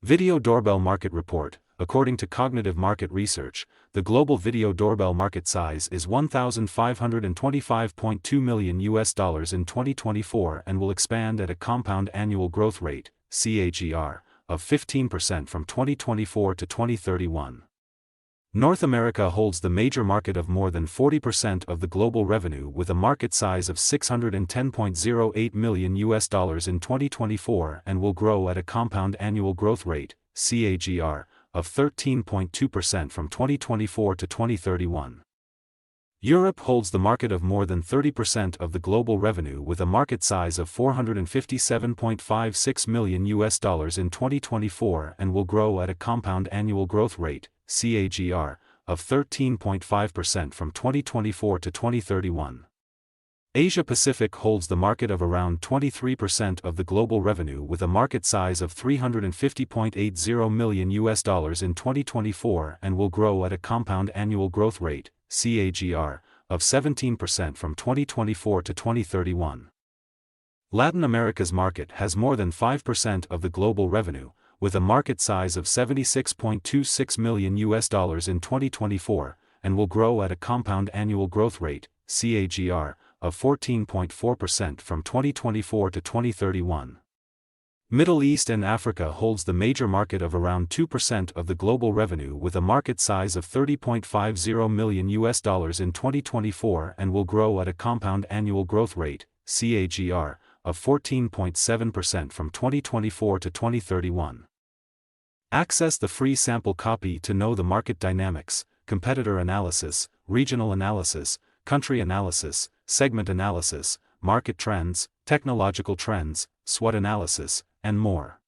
Video Doorbell Market Report. According to Cognitive Market Research, the global video doorbell market size is $1,525.2 million in 2024 and will expand at a compound annual growth rate, CAGR, of 15% from 2024 to 2031. North America holds the major market of more than 40% of the global revenue with a market size of $610.08 million in 2024 and will grow at a compound annual growth rate, CAGR, of 13.2% from 2024 to 2031. Europe holds the market of more than 30% of the global revenue with a market size of $457.56 million in 2024 and will grow at a compound annual growth rate, CAGR, of 13.5% from 2024 to 2031. Asia Pacific holds the market of around 23% of the global revenue with a market size of $350.80 million in 2024 and will grow at a compound annual growth rate, CAGR, of 17% from 2024 to 2031. Latin America's market has more than 5% of the global revenue, with a market size of $76.26 million in 2024, and will grow at a compound annual growth rate, CAGR, of 14.4% from 2024 to 2031. Middle East and Africa holds the major market of around 2% of the global revenue with a market size of $30.50 million in 2024 and will grow at a compound annual growth rate, CAGR, of 14.7% from 2024 to 2031. Access the free sample copy to know the market dynamics, competitor analysis, regional analysis, country analysis, segment analysis, market trends, technological trends, SWOT analysis, and more.